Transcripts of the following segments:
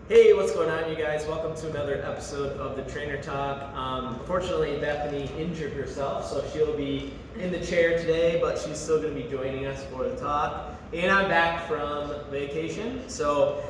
Hey, what's going on, you guys? Welcome to another episode of the Trainer Talk. Unfortunately, Bethany injured herself, so she'll be in the chair today, but she's still going to be joining us for the talk. And I'm back from vacation. So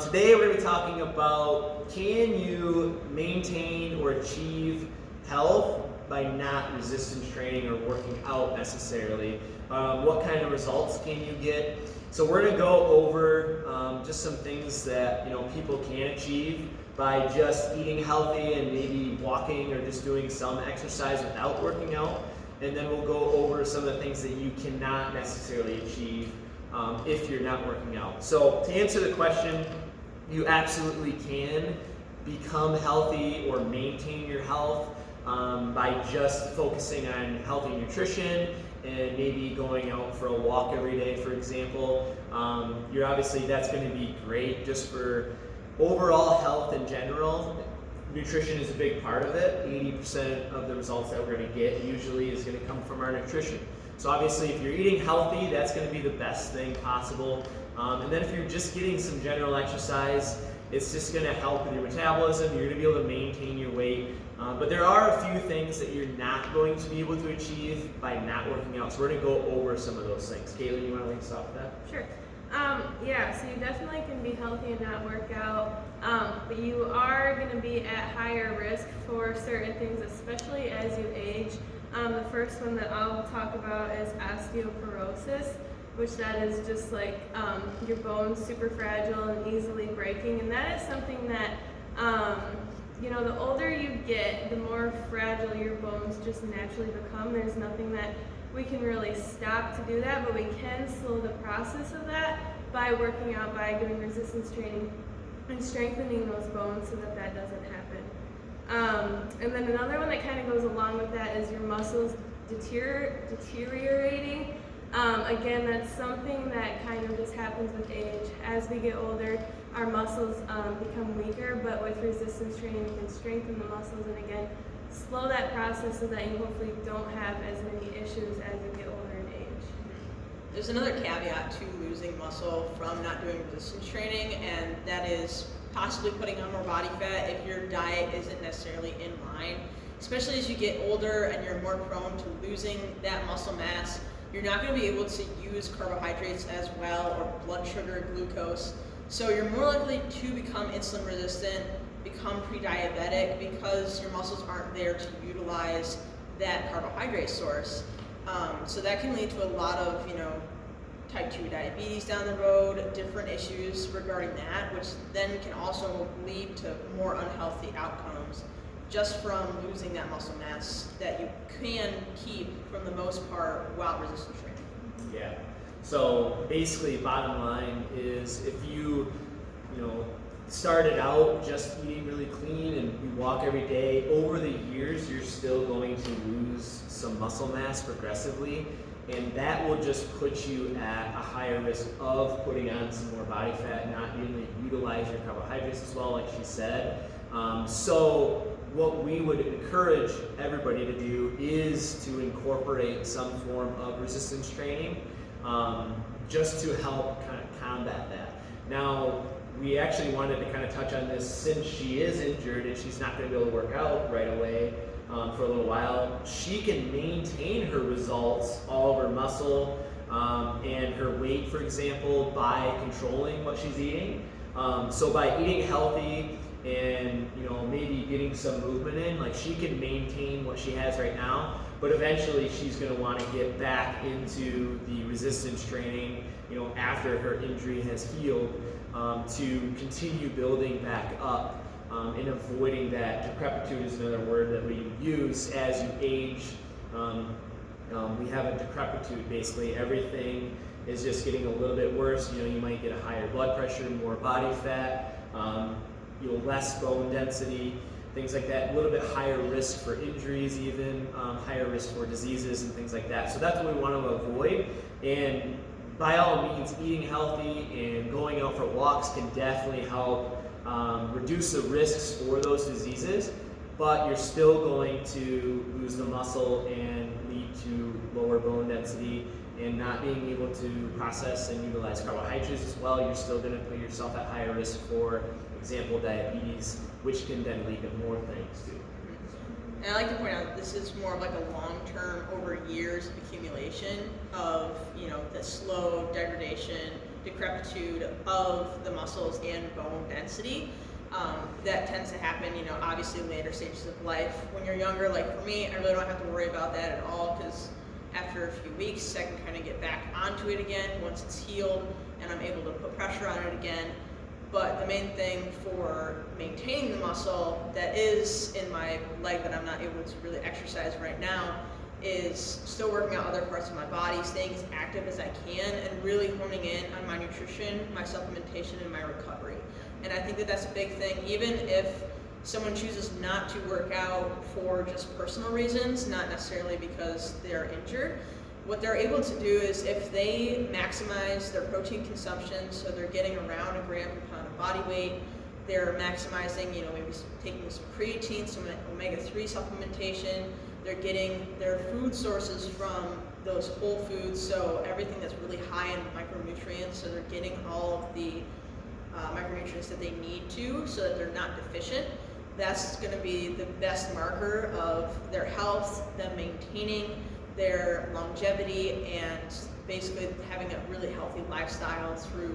today we're going to be talking about, can you maintain or achieve health by not resistance training or working out necessarily? What kind of results can you get? So we're going to go over just some things that people can achieve by just eating healthy and maybe walking or just doing some exercise without working out. And then we'll go over some of the things that you cannot necessarily achieve if you're not working out. So to answer the question, you absolutely can become healthy or maintain your health by just focusing on healthy nutrition and maybe going out for a walk every day, for example. That's going to be great just for overall health in general. Nutrition is a big part of it. 80% of the results that we're going to get usually is going to come from our nutrition. So obviously if you're eating healthy, that's going to be the best thing possible. And then if you're just getting some general exercise, it's just going to help with your metabolism. You're going to be able to maintain your weight. But there are a few things that you're not going to be able to achieve by not working out. So we're going to go over some of those things. Caitlin, you want to lead us off with that? Sure. So you definitely can be healthy and not work out, but you are going to be at higher risk for certain things, especially as you age. The first one that I'll talk about is osteoporosis, which that is just like your bones super fragile and easily breaking, and that is something that the older you get, the more fragile your bones just naturally become. There's nothing that we can really stop to do that, but we can slow the process of that by working out, by doing resistance training and strengthening those bones so that that doesn't happen. And then another one that kind of goes along with that is your muscles deteriorating. Again, that's something that kind of just happens with age. As we get older, our muscles become weaker, but with resistance training, we can strengthen the muscles and again, slow that process so that you hopefully don't have as many issues as you get older in age. There's another caveat to losing muscle from not doing resistance training, and that is possibly putting on more body fat if your diet isn't necessarily in line. Especially as you get older and you're more prone to losing that muscle mass, you're not going to be able to use carbohydrates as well, or blood sugar, glucose. So you're more likely to become insulin resistant, become pre-diabetic, because your muscles aren't there to utilize that carbohydrate source. So that can lead to a lot of, type 2 diabetes down the road, different issues regarding that, which then can also lead to more unhealthy outcomes just from losing that muscle mass that you can keep from the most part while resistance training. Yeah. So basically, bottom line is if you started out just eating really clean and you walk every day, over the years you're still going to lose some muscle mass progressively, and that will just put you at a higher risk of putting on some more body fat, not being able to utilize your carbohydrates as well, like she said. So what we would encourage everybody to do is to incorporate some form of resistance training just to help kind of combat that. Now, we actually wanted to kind of touch on this since she is injured and she's not going to be able to work out right away for a little while. She can maintain her results, all of her muscle and her weight, for example, by controlling what she's eating. So by eating healthy and maybe getting some movement in, like she can maintain what she has right now, but eventually she's going to want to get back into the resistance training after her injury has healed, to continue building back up and avoiding that. Decrepitude is another word that we use as you age. We have a decrepitude. Basically everything is just getting a little bit worse. You might get a higher blood pressure, more body fat, less bone density, things like that, a little bit higher risk for injuries even, higher risk for diseases and things like that. So that's what we want to avoid. And by all means, eating healthy and going out for walks can definitely help reduce the risks for those diseases, but you're still going to lose the muscle and lead to lower bone density and not being able to process and utilize carbohydrates as well. You're still going to put yourself at higher risk for example, diabetes, which can then lead to more things too. And I like to point out this is more of like a long-term, over years of accumulation of, the slow degradation, decrepitude of the muscles and bone density. That tends to happen, obviously in later stages of life. When you're younger, like for me, I really don't have to worry about that at all, because after a few weeks, I can kind of get back onto it again once it's healed and I'm able to put pressure on it again. But the main thing for maintaining the muscle that is in my leg that I'm not able to really exercise right now is still working out other parts of my body, staying as active as I can, and really honing in on my nutrition, my supplementation, and my recovery. And I think that that's a big thing. Even if someone chooses not to work out for just personal reasons, not necessarily because they're injured, what they're able to do is if they maximize their protein consumption, so they're getting around a gram per pound of body weight, they're maximizing, maybe taking some creatine, some omega-3 supplementation, they're getting their food sources from those whole foods, so everything that's really high in micronutrients, so they're getting all of the micronutrients that they need to, so that they're not deficient. That's going to be the best marker of their health, them maintaining their longevity, and basically having a really healthy lifestyle through,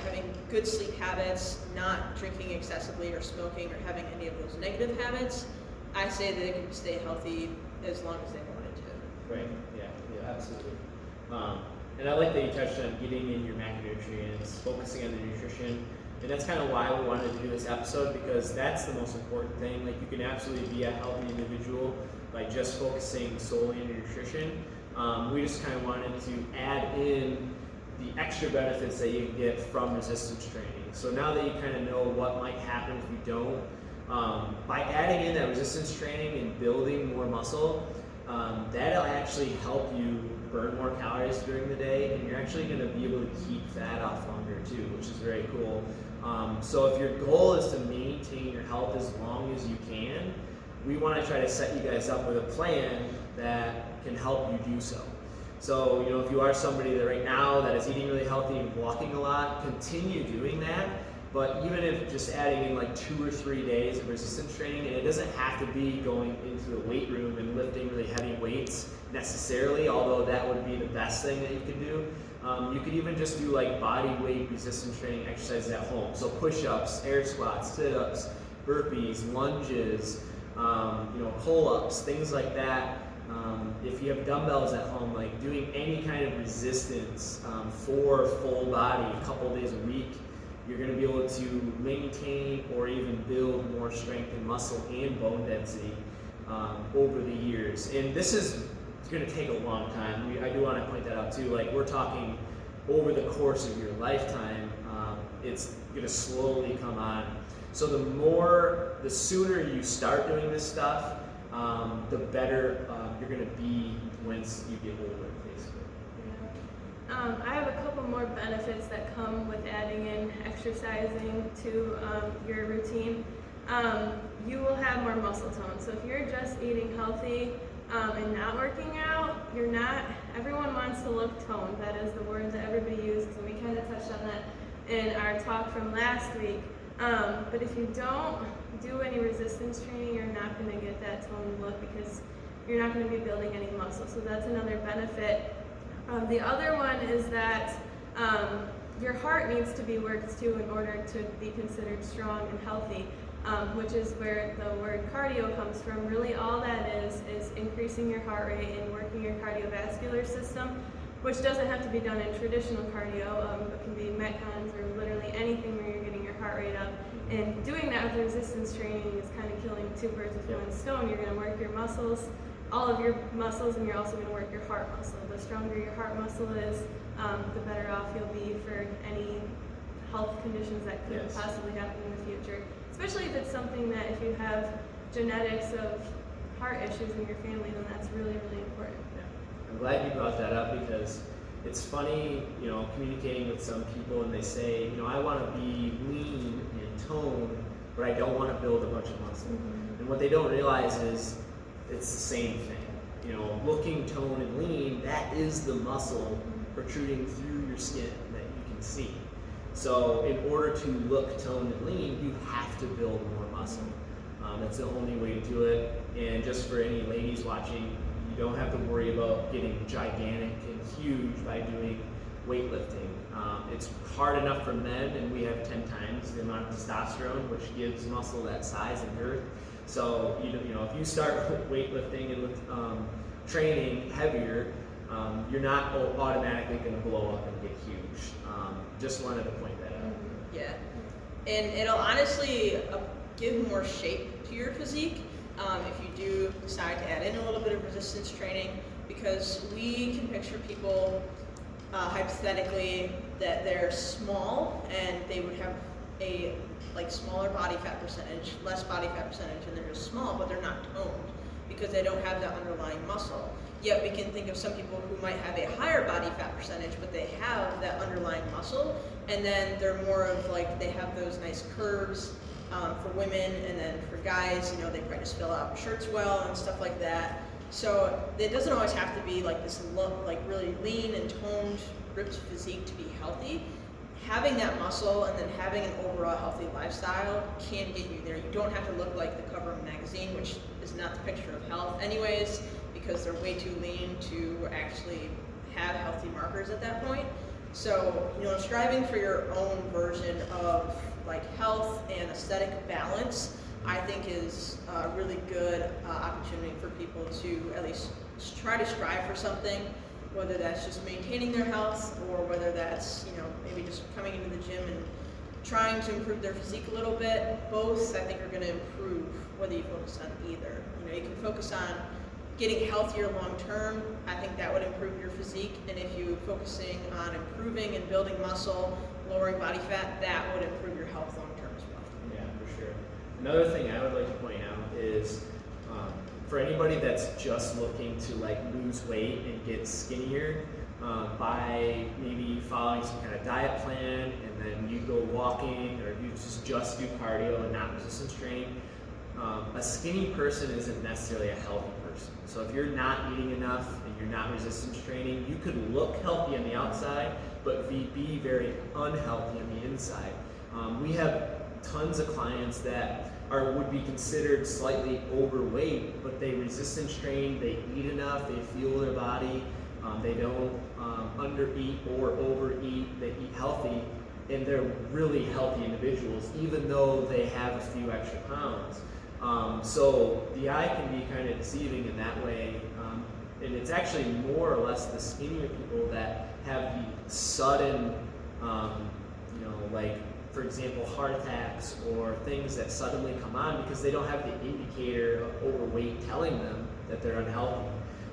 having good sleep habits, not drinking excessively or smoking or having any of those negative habits. I say that they can stay healthy as long as they wanted to. Right. Yeah, absolutely. And I like that you touched on getting in your macronutrients, focusing on the nutrition. And that's kind of why we wanted to do this episode, because that's the most important thing. Like, you can absolutely be a healthy individual by just focusing solely on your nutrition. We just kind of wanted to add in the extra benefits that you can get from resistance training. So now that you kind of know what might happen if you don't, by adding in that resistance training and building more muscle, that'll actually help you burn more calories during the day, and you're actually going to be able to keep fat off longer too, which is very cool. So if your goal is to maintain your health as long as you can, we want to try to set you guys up with a plan that can help you do so. So, if you are somebody that right now that is eating really healthy and walking a lot, continue doing that. But even if just adding in like 2 or 3 days of resistance training, and it doesn't have to be going into the weight room and lifting really heavy weights necessarily, although that would be the best thing that you can do. You could even just do like body weight resistance training exercises at home. So push-ups, air squats, sit-ups, burpees, lunges, pull-ups, things like that. If you have dumbbells at home, like doing any kind of resistance for full body a couple days a week, you're going to be able to maintain or even build more strength and muscle and bone density over the years. And this is going to take a long time. I do want to point that out too. Like, we're talking over the course of your lifetime, it's going to slowly come on. So the sooner you start doing this stuff, the better you're going to be once you get older, basically. Yeah. I have a couple more benefits that come with adding in exercising to your routine. You will have more muscle tone. So if you're just eating healthy and not working out, everyone wants to look toned. That is the word that everybody uses, and we kind of touched on that in our talk from last week. But if you don't do any resistance training, you're not going to get that toned look, because you're not going to be building any muscle. So that's another benefit. The other one is that your heart needs to be worked too in order to be considered strong and healthy, which is where the word cardio comes from. Really all that is increasing your heart rate and working your cardiovascular system, which doesn't have to be done in traditional cardio. It can be metcons or literally anything where you're getting your heart rate up. And doing that with resistance training is kind of killing 2 birds with 1 stone. You're going to work your muscles, all of your muscles, and you're also going to work your heart muscle. The stronger your heart muscle is, the better off you'll be for any health conditions that could possibly happen in the future. Especially if it's something that, if you have genetics of heart issues in your family, then that's really, really important. Yeah. I'm glad you brought that up, because it's funny, communicating with some people, and they say, I want to be lean and toned, but I don't want to build a bunch of muscle. Mm-hmm. And what they don't realize is it's the same thing. Looking toned and lean, that is the muscle protruding through your skin that you can see. So in order to look toned and lean, you have to build more muscle. That's the only way to do it. And just for any ladies watching, you don't have to worry about getting gigantic and huge by doing weightlifting. It's hard enough for men, and we have 10 times the amount of testosterone, which gives muscle that size and girth. So you know, if you start weightlifting and training heavier, you're not automatically going to blow up and get huge. Just wanted to point that out. Yeah, and it'll honestly give more shape to your physique if you do decide to add in a little bit of resistance training, because we can picture people hypothetically that they're small and they would have a smaller body fat percentage, less body fat percentage, and they're just small, but they're not toned because they don't have that underlying muscle. Yet we can think of some people who might have a higher body fat percentage, but they have that underlying muscle, and then they're more of they have those nice curves for women, and then for guys, you know, they probably just fill out shirts well and stuff like that. So it doesn't always have to be this look, really lean and toned, ripped physique to be healthy. Having that muscle and then having an overall healthy lifestyle can get you there. You don't have to look like the cover of a magazine, which is not the picture of health anyways, because they're way too lean to actually have healthy markers at that point. So, you know, striving for your own version of health and aesthetic balance, I think is a really good opportunity for people to at least try to strive for something, whether that's just maintaining their health or whether that's, you know, maybe just coming into the gym and trying to improve their physique a little bit. Both, I think, are going to improve whether you focus on either. You know, you can focus on getting healthier long term. I think that would improve your physique, and if you're focusing on improving and building muscle, lowering body fat, that would improve your health long term as well. Yeah, for sure. Another thing I would like to point out is for anybody that's just looking to lose weight and get skinnier by maybe following some kind of diet plan, and then you go walking, or you just do cardio and not resistance training. A skinny person isn't necessarily a healthy person. So if you're not eating enough and you're not resistance training, you could look healthy on the outside, but be very unhealthy on the inside. We have tons of clients that would be considered slightly overweight, but they resistance train, they eat enough, they fuel their body, they don't undereat or overeat, they eat healthy, and they're really healthy individuals, even though they have a few extra pounds. So the eye can be kind of deceiving in that way, and it's actually more or less the skinnier people that have the sudden, for example, heart attacks or things that suddenly come on because they don't have the indicator of overweight telling them that they're unhealthy.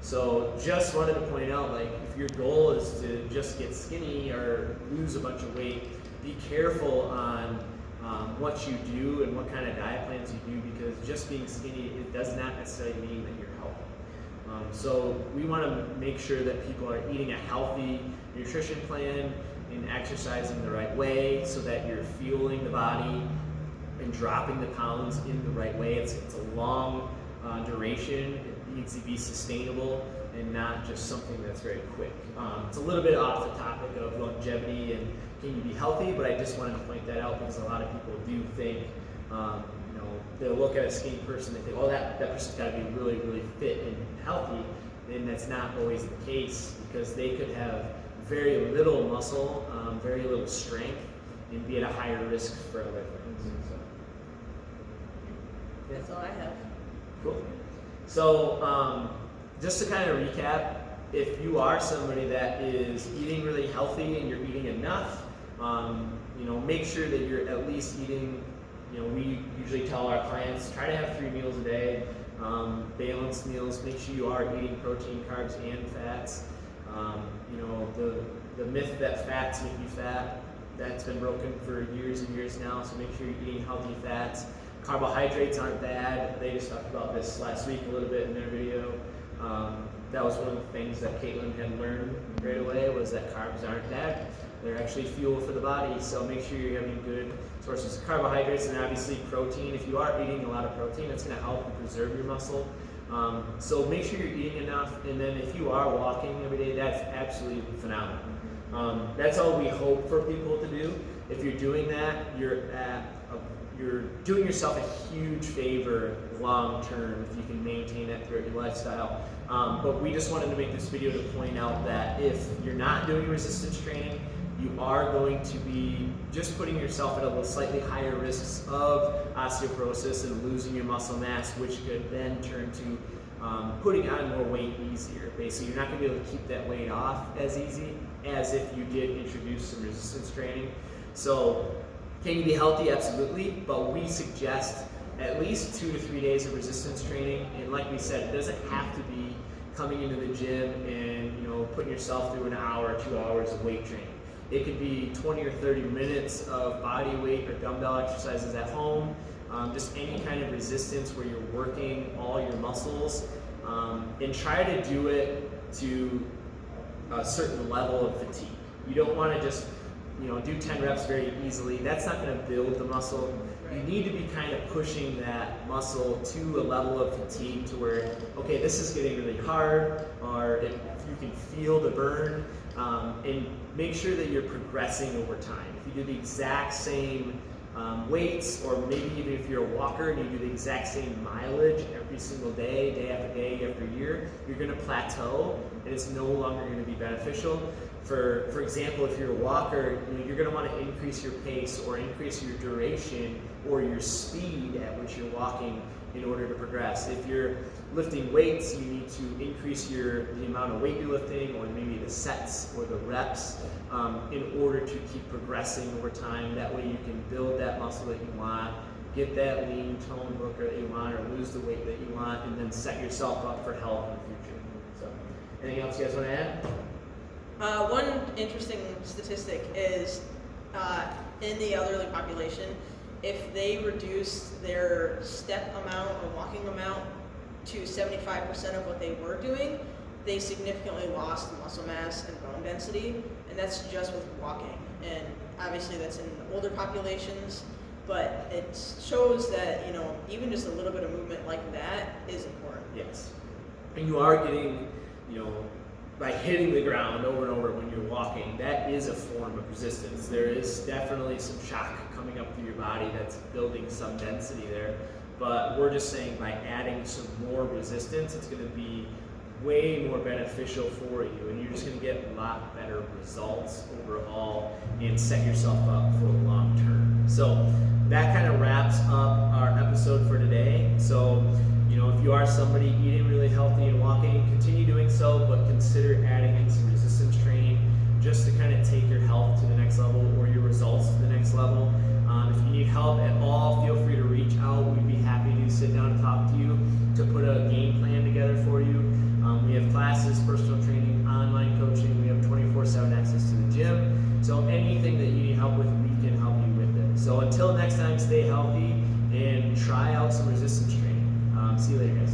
So just wanted to point out, if your goal is to just get skinny or lose a bunch of weight, be careful on what you do and what kind of diet plans you do, because just being skinny, it does not necessarily mean that you're healthy. So we want to make sure that people are eating a healthy nutrition plan and exercising the right way so that you're fueling the body and dropping the pounds in the right way. It's a long duration. It needs to be sustainable and not just something that's very quick. It's a little bit off the topic of longevity and can you be healthy, but I just wanted to point that out because a lot of people do think, they'll look at a skinny person and think, oh, that person's got to be really, really fit and healthy, and that's not always the case, because they could have very little muscle, very little strength, and be at a higher risk for other things. So, yeah. That's all I have. Cool. So just to kind of recap, if you are somebody that is eating really healthy and you're eating enough, make sure that you're at least eating, we usually tell our clients, try to have 3 meals a day, balanced meals, make sure you are eating protein, carbs, and fats. The myth that fats make you fat, that's been broken for years and years now, so make sure you're eating healthy fats. Carbohydrates aren't bad. They just talked about this last week a little bit in their video. That was one of the things that Caitlin had learned right away, was that carbs aren't bad. They're actually fuel for the body, so make sure you're having good sources of carbohydrates, and obviously protein. If you are eating a lot of protein, it's going to help you preserve your muscle. So make sure you're eating enough, and then if you are walking every day, that's absolutely phenomenal. That's all we hope for people to do. if you're doing that, you're doing yourself a huge favor long term if you can maintain that throughout your lifestyle. But we just wanted to make this video to point out that if you're not doing resistance training, you are going to be just putting yourself at a slightly higher risks of osteoporosis and losing your muscle mass, which could then turn to putting on more weight easier. Basically, you're not going to be able to keep that weight off as easy as if you did introduce some resistance training. So, can you be healthy? Absolutely, but we suggest at least 2 to 3 days of resistance training. And like we said, it doesn't have to be coming into the gym and putting yourself through an hour, 2 hours of weight training. It could be 20 or 30 minutes of body weight or dumbbell exercises at home. Just any kind of resistance where you're working all your muscles, and try to do it to a certain level of fatigue. You don't want to just do 10 reps very easily. That's not going to build the muscle. You need to be kind of pushing that muscle to a level of fatigue to where, okay, this is getting really hard, or if you can feel the burn, and make sure that you're progressing over time. If you do the exact same weights, or maybe even if you're a walker and you do the exact same mileage every single day, day after day after year, you're going to plateau and it's no longer going to be beneficial. For example, if you're a walker, you're going to want to increase your pace or increase your duration or your speed at which you're walking in order to progress. If you're lifting weights, you need to increase the amount of weight you're lifting, or maybe the sets or the reps, in order to keep progressing over time. That way you can build that muscle that you want, get that lean tone looker that you want, or lose the weight that you want, and then set yourself up for health in the future. So, anything else you guys want to add? One interesting statistic is in the elderly population, if they reduce their step amount or walking amount to 75% of what they were doing, they significantly lost muscle mass and bone density, and that's just with walking. And obviously that's in older populations, but it shows that even just a little bit of movement like that is important. Yes, and you are getting by hitting the ground over and over when you're walking, that is a form of resistance. There is definitely some shock coming up through your body that's building some density there, but we're just saying by adding some more resistance, it's going to be way more beneficial for you, and you're just going to get a lot better results overall and set yourself up for the long term. So that kind of wraps up our episode for today. So if you are somebody eating really healthy and walking, continue doing so, but consider adding in some resistance training just to kind of take your health to the next level or your results to the next level. If you need help at all, feel free to reach out. We'd be happy to sit down and talk to you to put a game plan together for you. We have classes, personal training, online coaching. We have 24/7 access to the gym. So anything that you need help with, we can help you with it. So until next time, stay healthy and try out some resistance training. See you later, guys.